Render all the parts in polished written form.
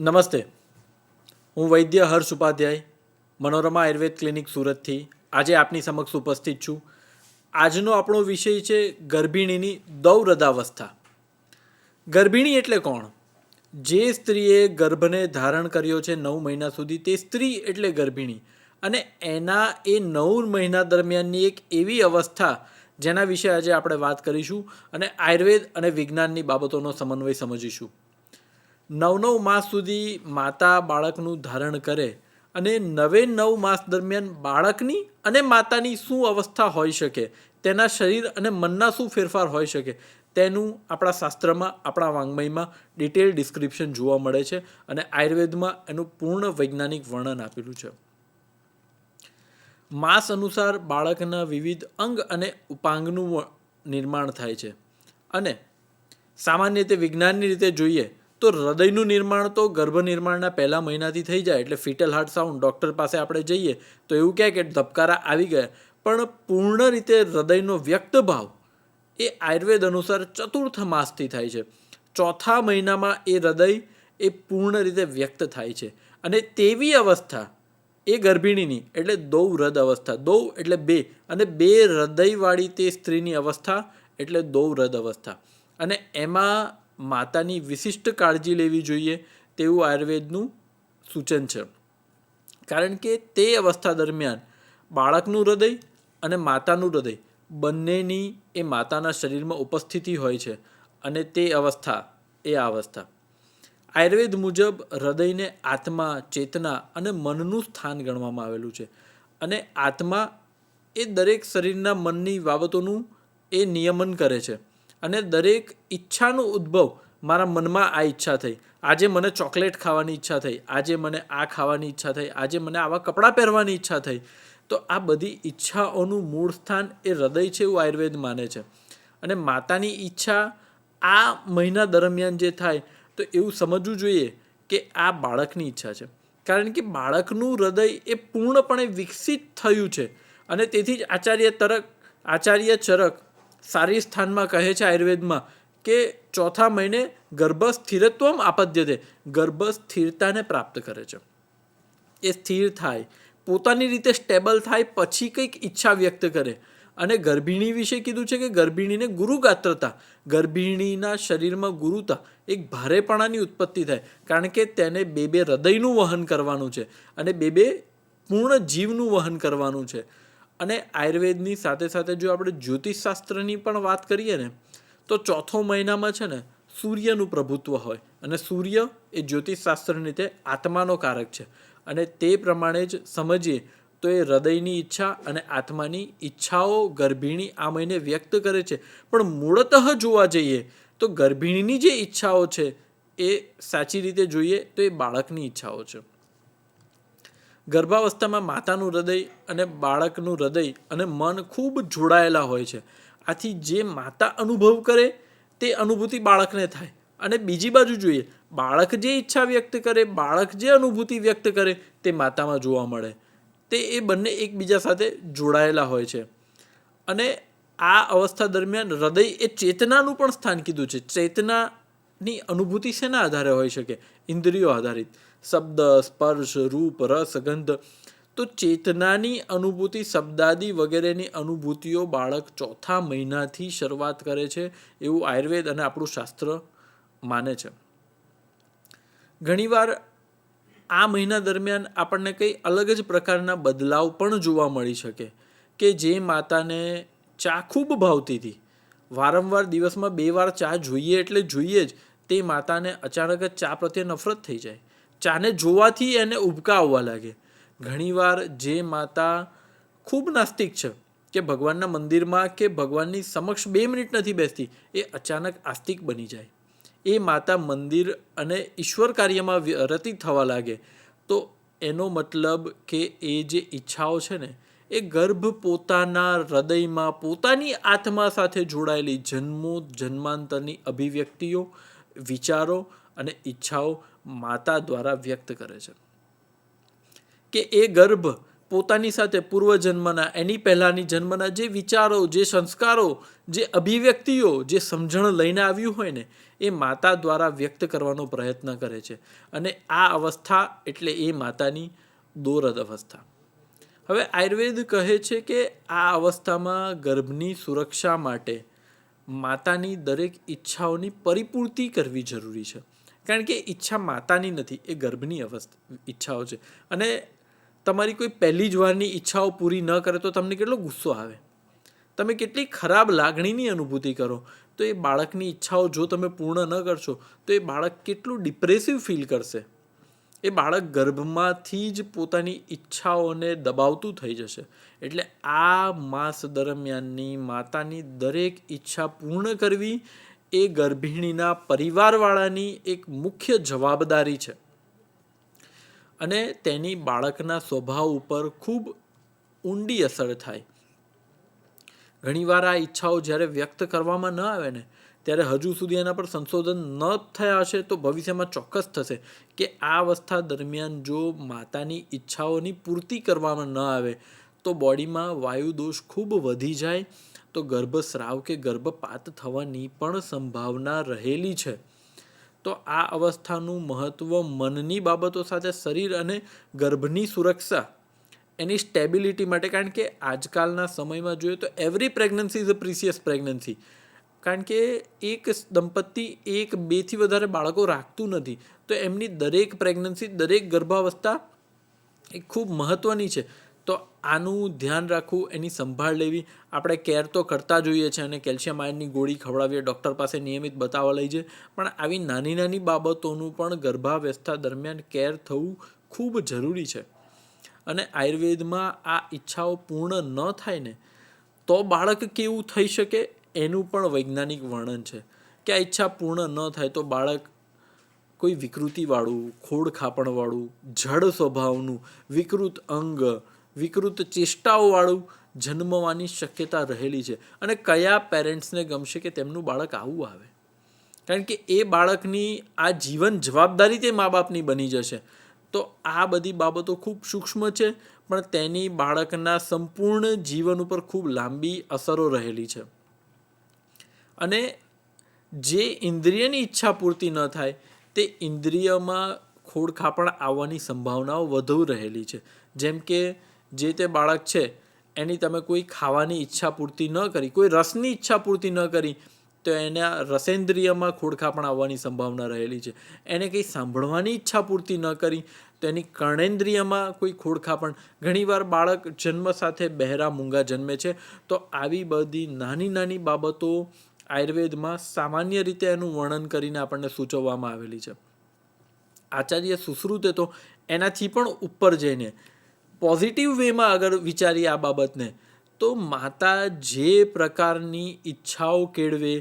નમસ્તે. હું વૈદ્ય હર્ષ ઉપાધ્યાય મનોરમા આયુર્વેદ ક્લિનિક સુરતથી આજે આપની સમક્ષ ઉપસ્થિત છું. આજનો આપણો વિષય છે ગર્ભિણીની દૌરદાવસ્થા. ગર્ભિણી એટલે કોણ? જે સ્ત્રીએ ગર્ભને ધારણ કર્યો છે 9 મહિના સુધી તે સ્ત્રી એટલે ગર્ભિણી. અને એના એ 9 મહિના દરમિયાનની એક એવી અવસ્થા જેના વિશે આજે આપણે વાત કરીશું અને આયુર્વેદ અને વિજ્ઞાનની બાબતોનો સમન્વય સમજીશું. 9 માસ સુધી માતા બાળકનું ધારણ કરે અને 9 માસ દરમિયાન બાળકની અને માતાની શું અવસ્થા હોઈ શકે, તેના શરીર અને મનના શું ફેરફાર હોઈ શકે, તેનું આપણા શાસ્ત્રમાં, આપણા વાંગ્મયમાં ડિટેલ ડિસ્ક્રિપ્શન જોવા મળે છે અને આયુર્વેદમાં એનું પૂર્ણ વૈજ્ઞાનિક વર્ણન આપેલું છે. માસ અનુસાર બાળકના વિવિધ અંગ અને ઉપાંગનું નિર્માણ થાય છે અને સામાન્ય રીતે વિજ્ઞાનની રીતે જોઈએ તો હૃદયનું નિર્માણ તો ગર્ભ નિર્માણના પહેલા મહિનાથી થઈ જાય, એટલે ફિટલ હાર્ટ સાઉન્ડ ડૉક્ટર પાસે આપણે જઈએ તો એવું કહે કે ધબકારા આવી ગયા, પણ પૂર્ણ રીતે હૃદયનો વ્યક્ત ભાવ એ આયુર્વેદ અનુસાર ચતુર્થ માસથી થાય છે. ચોથા મહિનામાં એ હૃદય એ પૂર્ણ રીતે વ્યક્ત થાય છે અને તેવી અવસ્થા એ ગર્ભિણીની એટલે દૌવ્રદ અવસ્થા, દૌ એટલે બે અને બે હૃદયવાળી તે સ્ત્રીની અવસ્થા એટલે દૌવ્રદ અવસ્થા. અને એમાં માતાની વિશિષ્ટ કાળજી લેવી જોઈએ તેવું આયુર્વેદનું સૂચન છે. કારણ કે તે અવસ્થા દરમિયાન બાળકનું હૃદય અને માતાનું હૃદય બંનેની એ માતાના શરીરમાં ઉપસ્થિતિ હોય છે અને તે અવસ્થા એ આ અવસ્થા. આયુર્વેદ મુજબ હૃદયને આત્મા, ચેતના અને મનનું સ્થાન ગણવામાં આવેલું છે અને આત્મા એ દરેક શરીરના મનની બાબતોનું એ નિયમન કરે છે અને દરેક ઈચ્છાનો ઉદ્ભવ, મારા મનમાં આ ઈચ્છા થઈ, આજે મને ચોકલેટ ખાવાની ઈચ્છા થઈ, આજે મને આ ખાવાની ઈચ્છા થઈ, આજે મને આવા કપડાં પહેરવાની ઈચ્છા થઈ, તો આ બધી ઈચ્છાઓનું મૂળ સ્થાન એ હૃદય છે એવું આયુર્વેદ માને છે. અને માતાની ઈચ્છા આ મહિના દરમિયાન જે થાય તો એવું સમજવું જોઈએ કે આ બાળકની ઈચ્છા છે, કારણ કે બાળકનું હૃદય એ પૂર્ણપણે વિકસિત થયું છે અને તેથી જ આચાર્ય ચરક સારી સ્થાનમાં કહે છે આયુર્વેદમાં કે ચોથા મહિને ગર્ભ સ્થિરત્વમ આપદ્યતે, ગર્ભ સ્થિરતાને પ્રાપ્ત કરે છે. એ સ્થિર થાય, પોતાની રીતે સ્ટેબલ થાય, પછી કંઈક ઈચ્છા વ્યક્ત કરે. અને ગર્ભિણી વિશે કીધું છે કે ગર્ભિણીને ગુરુગાત્રતા, ગર્ભિણીના શરીરમાં ગુરુતા, એક ભારેપણાની ઉત્પત્તિ થાય, કારણ કે તેને બે હૃદયનું વહન કરવાનું છે અને બે પૂર્ણ જીવનું વહન કરવાનું છે. અને આયુર્વેદની સાથે સાથે જો આપણે જ્યોતિષશાસ્ત્રની પણ વાત કરીએ ને તો ચોથો મહિનામાં છે ને સૂર્યનું પ્રભુત્વ હોય અને સૂર્ય એ જ્યોતિષશાસ્ત્રની રીતે આત્માનો કારક છે અને તે પ્રમાણે જ સમજીએ તો એ હૃદયની ઈચ્છા અને આત્માની ઈચ્છાઓ ગર્ભિણી આ મહિને વ્યક્ત કરે છે. પણ મૂળતઃ જોવા જઈએ તો ગર્ભિણીની જે ઈચ્છાઓ છે એ સાચી રીતે જોઈએ તો એ બાળકની ઈચ્છાઓ છે. ગર્ભાવસ્થામાં માતાનું હૃદય અને બાળકનું હૃદય અને મન ખૂબ જોડાયેલા હોય છે. આથી જે માતા અનુભવ કરે તે અનુભૂતિ બાળકને થાય અને બીજી બાજુ જોઈએ બાળક જે ઈચ્છા વ્યક્ત કરે, બાળક જે અનુભૂતિ વ્યક્ત કરે તે માતામાં જોવા મળે. તે એ બંને એકબીજા સાથે જોડાયેલા હોય છે. અને આ અવસ્થા દરમિયાન હૃદય એ ચેતનાનું પણ સ્થાન કીધું છે. ચેતનાની અનુભૂતિ શેના આધારે હોઈ શકે? ઇન્દ્રિયો આધારિત, શબ્દ, સ્પર્શ, રૂપ, રસ, ગંધ. તો ચેતનાની અનુભૂતિ, શબ્દાદિ વગેરેની અનુભૂતિઓ બાળક ચોથા મહિનાથી શરૂઆત કરે છે એવું આયુર્વેદ અને આપણું શાસ્ત્ર માને છે. ઘણીવાર આ મહિના દરમિયાન આપણને કંઈ અલગ જ પ્રકારના બદલાવ પણ જોવા મળી શકે કે જે માતાને ચા ખૂબ ભાવતી હતી, વારંવાર દિવસમાં 2 વાર ચા જોઈએ એટલે જોઈએ જ, તે માતાને અચાનક જ ચા પ્રત્યે નફરત થઈ જાય. ચાને જોવાથી એને ઉબકા આવવા લાગે. ઘણીવાર જે માતા ખૂબ નાસ્તિક છે કે ભગવાનના મંદિરમાં કે ભગવાનની સમક્ષ 2 મિનિટ નથી બેસતી, એ અચાનક આસ્તિક બની જાય. એ માતા મંદિર અને ઈશ્વર કાર્યમાં રતી થવા લાગે. તો એનો મતલબ કે એ જે ઈચ્છાઓ છે ને એ ગર્ભ પોતાના હૃદયમાં પોતાની આત્મા સાથે જોડાયેલી જન્માંતરની અભિવ્યક્તિઓ, વિચારો અને ઈચ્છાઓ માતા દ્વારા વ્યક્ત કરે છે. કે એ ગર્ભ પોતાની સાથે પૂર્વજન્મના, એની પહેલાંની જન્મના જે વિચારો, જે સંસ્કારો, જે અભિવ્યક્તિઓ, જે સમજણ લઈને આવ્યું હોય ને, એ માતા દ્વારા વ્યક્ત કરવાનો પ્રયત્ન કરે છે. અને આ અવસ્થા એટલે એ માતાની દોરદ અવસ્થા. હવે આયુર્વેદ કહે છે કે આ અવસ્થામાં ગર્ભની સુરક્ષા માટે માતાની દરેક ઈચ્છાઓની પરિપૂર્તિ કરવી જરૂરી છે. કારણ કે ઈચ્છા માતાની નથી, એ ગર્ભની ઈચ્છાઓ છે. અને તમારી કોઈ પહેલી જ વારની ઈચ્છાઓ પૂરી ન કરે તો તમને કેટલો ગુસ્સો આવે, તમે કેટલી ખરાબ લાગણીની અનુભૂતિ કરો. તો એ બાળકની ઈચ્છાઓ જો તમે પૂર્ણ ન કરશો તો એ બાળક કેટલું ડિપ્રેસિવ ફીલ કરશે. એ બાળક ગર્ભમાંથી જ પોતાની ઈચ્છાઓને દબાવતું થઈ જશે. એટલે આ માસ દરમિયાનની માતાની દરેક ઈચ્છા પૂર્ણ કરવી એ ગર્ભિણીના પરિવારવાળાની એક મુખ્ય જવાબદારી છે. અને તેની બાળકના સ્વભાવ ઉપર ખૂબ ઊંડી અસર થાય. ઘણીવાર આ ઈચ્છાઓ જ્યારે વ્યક્ત કરવામાં ન આવે ને, ત્યારે હજુ સુધી એના પર સંશોધન ન થયા હશે તો ભવિષ્યમાં ચોક્કસ થશે કે આ અવસ્થા દરમિયાન જો માતાની ઈચ્છાઓની પૂર્તિ કરવામાં ન આવે તો બોડીમાં વાયુ દોષ ખૂબ વધી જાય, તો ગર્ભસ્રાવ કે ગર્ભપાત થવાની પણ સંભાવના રહેલી છે. તો આ અવસ્થાનું મહત્ત્વ મનની બાબતો સાથે શરીર અને ગર્ભની સુરક્ષા, એની સ્ટેબિલિટી માટે, કારણ કે આજકાલના સમયમાં જોઈએ તો every pregnancy is a precious pregnancy. કારણ કે એક દંપતી 1-2થી વધારે બાળકો રાખતું નથી, તો એમની દરેક પ્રેગ્નન્સી, દરેક ગર્ભાવસ્થા એ ખૂબ મહત્ત્વની છે. તો આનું ધ્યાન રાખવું, એની સંભાળ લેવી, આપણે કેર તો કરતા જોઈએ છે અને કેલ્શિયમ આયર્નની ગોળી ખવડાવીએ, ડૉક્ટર પાસે નિયમિત બતાવવા લઈ જઈએ, પણ આવી નાની નાની બાબતોનું પણ ગર્ભાવસ્થા દરમિયાન કેર થવું ખૂબ જરૂરી છે. અને આયુર્વેદમાં આ ઈચ્છાઓ પૂર્ણ ન થાય ને તો બાળક કેવું થઈ શકે એનું પણ વૈજ્ઞાનિક વર્ણન છે. કે આ ઈચ્છા પૂર્ણ ન થાય તો બાળક કોઈ વિકૃતિવાળું, ખોડખાપણવાળું, જડ સ્વભાવનું, વિકૃત અંગ, વિકૃત ચેષ્ટાઓવાળું જન્મવાની શક્યતા રહેલી છે. અને કયા પેરેન્ટ્સને ગમશે કે તેમનું બાળક આવું આવે? કારણ કે એ બાળકની આ જીવન જવાબદારી તે મા બાપની બની જશે. તો આ બધી બાબતો ખૂબ સૂક્ષ્મ છે, પણ તેની બાળકના સંપૂર્ણ જીવન ઉપર ખૂબ લાંબી અસરો રહેલી છે. અને જે ઇન્દ્રિયની ઈચ્છા પૂર્તિ ન થાય તે ઇન્દ્રિયમાં ખોડખાપણ આવવાની સંભાવનાઓ વધુ રહેલી છે. જેમ કે જે તે બાળક છે એની તમે કોઈ ખાવાની ઈચ્છા પૂર્તિ ન કરી, કોઈ રસની ઈચ્છા પૂર્તિ ન કરી, તો એના રસેન્દ્રિયમાં ખોડખાપણ આવવાની સંભાવના રહેલી છે. એને કંઈ સાંભળવાની ઈચ્છા પૂર્તિ ન કરી તો એની કર્ણેન્દ્રિયમાં કોઈ ખોડખાપણ. ઘણીવાર બાળક જન્મ સાથે બહેરા મૂંગા જન્મે છે. તો આવી બધી નાની નાની બાબતો આયુર્વેદમાં સામાન્ય રીતે એનું વર્ણન કરીને આપણને સૂચવવામાં આવેલી છે. આચાર્ય સુશ્રુતે તો એનાથી પણ ઉપર જઈને પોઝિટિવ વેમાં અગર વિચારીએ આ બાબતને, તો માતા જે પ્રકારની ઈચ્છાઓ કેળવે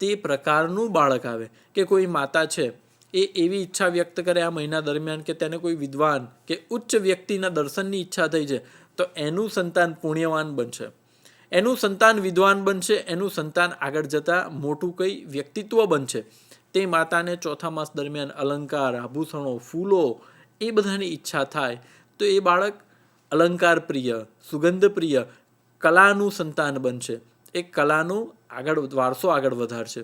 તે પ્રકારનું બાળક આવે. કે કોઈ માતા છે એ એવી ઈચ્છા વ્યક્ત કરે આ મહિના દરમિયાન કે તેને કોઈ વિદ્વાન કે ઉચ્ચ વ્યક્તિના દર્શનની ઈચ્છા થઈ છે, તો એનું સંતાન પુણ્યવાન બનશે, એનું સંતાન વિદ્વાન બનશે, એનું સંતાન આગળ જતાં મોટું કંઈ વ્યક્તિત્વ બનશે. તે માતાને ચોથા માસ દરમિયાન અલંકાર, આભૂષણો, ફૂલો એ બધાની ઈચ્છા થાય તો એ બાળક અલંકાર પ્રિય, સુગંધ પ્રિય, કલાનું સંતાન બનશે. એ કલાનો વારસો આગળ વધારશે.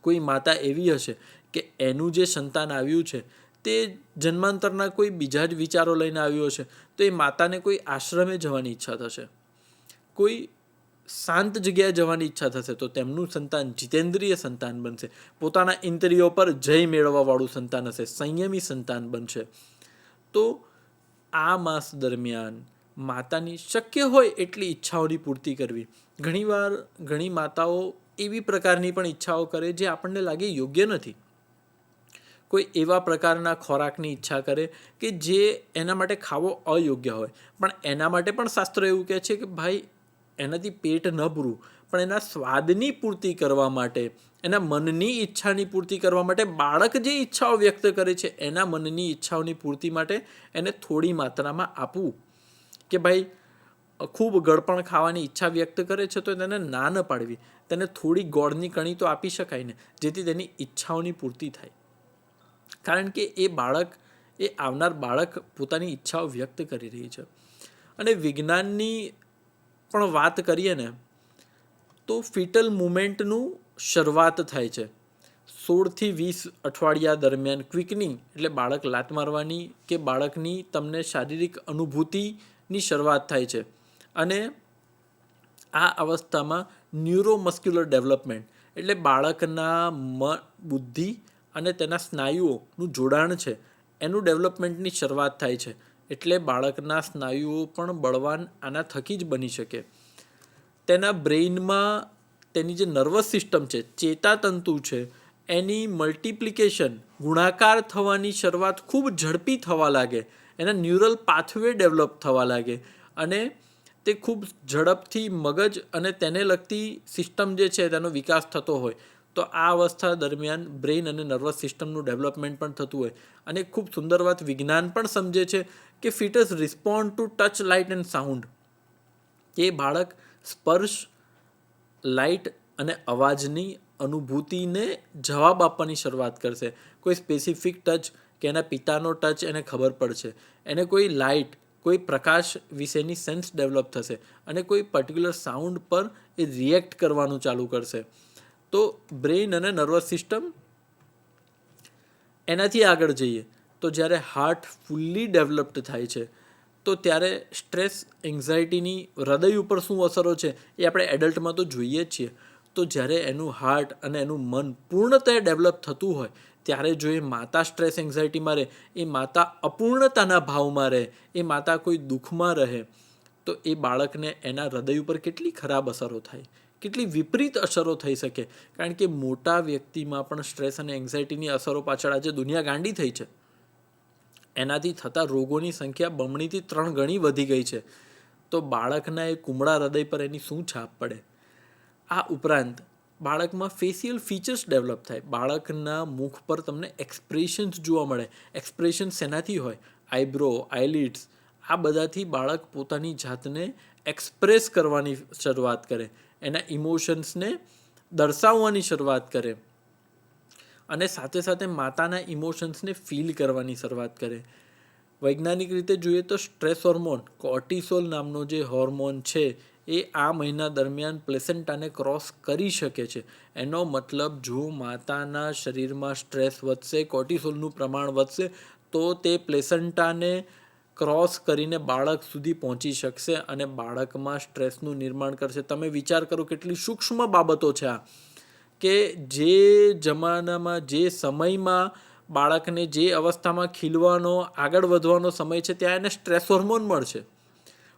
કોઈ માતા એવી હશે કે એનું જે સંતાન આવ્યું છે તે જન્માંતરના કોઈ બીજા જ વિચારો લઈને આવ્યું હશે, તો એ માતાને કોઈ આશ્રમે જવાની ઈચ્છા થશે, કોઈ શાંત જગ્યાએ જવાની ઈચ્છા થશે, તો તેમનું સંતાન જીતેન્દ્રિય સંતાન બનશે, પોતાના ઇન્દ્રિયો પર જય મેળવવાવાળું સંતાન હશે, સંયમી સંતાન બનશે. તો આ માસ દરમિયાન માતાની શક્ય હોય એટલી ઈચ્છાઓની પૂર્તિ કરવી. ઘણીવાર ઘણી માતાઓ એવી પ્રકારની પણ ઈચ્છાઓ કરે જે આપણને લાગે યોગ્ય નથી. કોઈ એવા પ્રકારના ખોરાકની ઈચ્છા કરે કે જે એના માટે ખાવો અયોગ્ય હોય, પણ એના માટે પણ શાસ્ત્ર એવું કહે છે કે ભાઈ એનાથી પેટ ન ભરવું, પણ એના સ્વાદની પૂર્તિ કરવા માટે, એના મનની ઈચ્છાની પૂર્તિ કરવા માટે, બાળક જે ઈચ્છાઓ વ્યક્ત કરે છે એના મનની ઈચ્છાઓની પૂર્તિ માટે એને થોડી માત્રામાં આપવું. કે ભાઈ ખૂબ ગળપણ ખાવાની ઈચ્છા વ્યક્ત કરે છે તો તેને ના ન પાડવી, તેને થોડી ગોળની કણી તો આપી શકાય ને, જેથી તેની ઈચ્છાઓની પૂર્તિ થાય. કારણ કે એ આવનાર બાળક પોતાની ઈચ્છાઓ વ્યક્ત કરી રહી છે. અને વિજ્ઞાનની પણ વાત કરીએ ને તો ફિટલ મુમેન્ટનું શરૂઆત થાય છે 16 થી 20 અઠવાડિયા દરમિયાન. ક્વિકનિંગ એટલે બાળક લાત મારવાની કે બાળકની તમને શારીરિક અનુભૂતિની શરૂઆત થાય છે. અને આ અવસ્થામાં ન્યુરોમસ્ક્યુલર ડેવલપમેન્ટ એટલે બાળકના બુદ્ધિ અને તેના સ્નાયુઓનું જોડાણ છે એનું ડેવલપમેન્ટની શરૂઆત થાય છે. એટલે બાળકના સ્નાયુઓ પણ બળવાન આના થકી જ બની શકે. તેના બ્રેઇનમાં તેની જે નર્વસ સિસ્ટમ છે, ચેતાતંતુ છે, એની મલ્ટિપ્લિકેશન ગુણાકાર થવાની શરૂઆત ખૂબ ઝડપી થવા લાગે. એના ન્યુરલ પાથવે ડેવલપ થવા લાગે અને તે ખૂબ ઝડપથી મગજ અને તેને લગતી સિસ્ટમ જે છે તેનો વિકાસ થતો હોય. તો આ અવસ્થા દરમિયાન બ્રેઇન અને નર્વસ સિસ્ટમનું ડેવલપમેન્ટ પણ થતું હોય. અને ખૂબ સુંદર વાત વિજ્ઞાન પણ સમજે છે કે fetus respond to touch, light and sound. એ બાળક સ્પર્શ, લાઇટ અને અવાજની અનુભૂતિને જવાબ આપવાની શરૂઆત કરશે. કોઈ સ્પેસિફિક ટચ કે એના પિતાનો ટચ એને ખબર પડશે, એને કોઈ લાઇટ, કોઈ પ્રકાશ વિશેની સેન્સ ડેવલપ થશે અને કોઈ પર્ટિક્યુલર સાઉન્ડ પર એ રિએક્ટ કરવાનું ચાલુ કરશે. તો બ્રેઇન અને નર્વસ સિસ્ટમ. એનાથી આગળ જઈએ તો જ્યારે હાર્ટ ફૂલ્લી ડેવલપ્ડ થાય છે તો ત્યારે સ્ટ્રેસ, એન્ઝાયટીની હૃદય ઉપર શું અસરો છે એ આપણે એડલ્ટમાં તો જોઈએ જ છીએ. તો જ્યારે એનું હાર્ટ અને એનું મન પૂર્ણતઃ ડેવલપ થતું હોય ત્યારે જો એ માતા સ્ટ્રેસ એન્ઝાયટીમાં રહે, એ માતા અપૂર્ણતાના ભાવમાં રહે, એ માતા કોઈ દુઃખમાં રહે, તો એ બાળકને એના હૃદય ઉપર કેટલી ખરાબ અસરો થાય, કેટલી વિપરીત અસરો થઈ શકે. કારણ કે મોટા વ્યક્તિમાં પણ સ્ટ્રેસ અને એન્ઝાયટીની અસરો પાછળ આજે દુનિયા ગાંડી થઈ છે. એનાથી થતા રોગોની સંખ્યા 2 થી 3 ગણી વધી ગઈ છે. તો બાળકના એ કુમળા હૃદય પર એની શું છાપ પડે. આ ઉપરાંત બાળકમાં ફેશિયલ ફીચર્સ ડેવલપ થાય. બાળકના મુખ પર તમને એક્સપ્રેશન્સ જોવા મળે. એક્સપ્રેશન શેનાથી હોય? આઈબ્રો, આઈલિડ્સ, આ બધાથી બાળક પોતાની જાતને એક્સપ્રેસ કરવાની શરૂઆત કરે, એના ઇમોશન્સને દર્શાવવાની શરૂઆત કરે અને સાથે સાથે માતાના ઇમોશન્સને ફીલ કરવાની શરૂઆત કરે. વૈજ્ઞાનિક રીતે જોઈએ તો સ્ટ્રેસ હોર્મોન કોર્ટિસોલ નામનો જે હોર્મોન છે એ આ મહિના દરમિયાન પ્લેસેન્ટાને ક્રોસ કરી શકે છે. એનો મતલબ જો માતાના શરીરમાં સ્ટ્રેસ વધશે, કોર્ટિસોલનું પ્રમાણ વધશે, તો તે પ્લેસેન્ટાને ક્રોસ કરીને બાળક સુધી પહોંચી શકશે અને બાળકમાં સ્ટ્રેસનું નિર્માણ કરશે. તમે વિચાર કરો કેટલી સૂક્ષ્મ બાબતો છે આ, કે જે જમાનામાં, જે સમયમાં બાળકને જે અવસ્થામાં ખીલવાનો, આગળ વધવાનો સમય છે ત્યાં એને સ્ટ્રેસ હોર્મોન મળશે.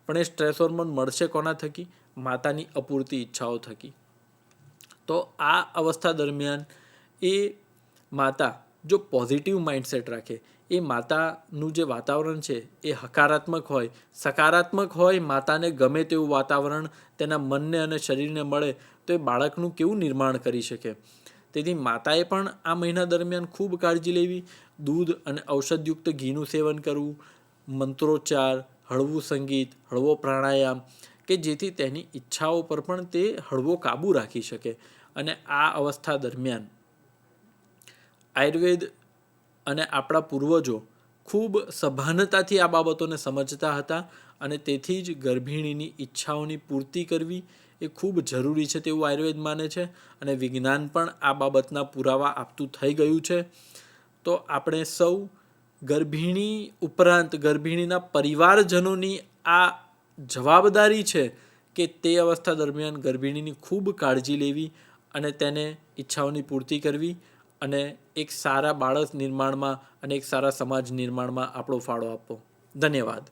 પણ એ સ્ટ્રેસ હોર્મોન મળશે કોના થકી? માતાની અપૂરતી ઈચ્છાઓ થકી. તો આ અવસ્થા દરમિયાન એ માતા જો પોઝિટિવ માઇન્ડસેટ રાખે, એ માતાનું જે વાતાવરણ છે એ હકારાત્મક હોય, સકારાત્મક હોય, માતાને ગમે તેવું વાતાવરણ તેના મનને અને શરીરને મળે તો એ બાળકનું કેવું નિર્માણ કરી શકે. તેથી માતાએ પણ આ મહિના દરમિયાન ખૂબ કાળજી લેવી. દૂધ અને ઔષધયુક્ત ઘીનું સેવન કરવું, મંત્રોચ્ચાર, હળવું સંગીત, હળવો પ્રાણાયામ, કે જેથી તેની ઈચ્છાઓ પર પણ તે હળવો કાબૂ રાખી શકે. અને આ અવસ્થા દરમિયાન આયુર્વેદ અને આપણા પૂર્વજો ખૂબ સભાનતાથી આ બાબતોને સમજતા હતા અને તેથી જ ગર્ભિણીની ઈચ્છાઓની પૂર્તિ કરવી એ ખૂબ જરૂરી છે તેવું આયુર્વેદ માને છે અને વિજ્ઞાન પણ આ બાબતના પુરાવા આપતું થઈ ગયું છે. તો આપણે સૌ ગર્ભિણી ઉપરાંત ગર્ભિણીના પરિવારજનોની આ જવાબદારી છે કે તે અવસ્થા દરમિયાન ગર્ભિણીની ખૂબ કાળજી લેવી અને તેને ઈચ્છાઓની પૂર્તિ કરવી અને એક સારા બાળક નિર્માણમાં અને એક સારા સમાજ નિર્માણમાં આપણો ફાળો આપવો. ધન્યવાદ.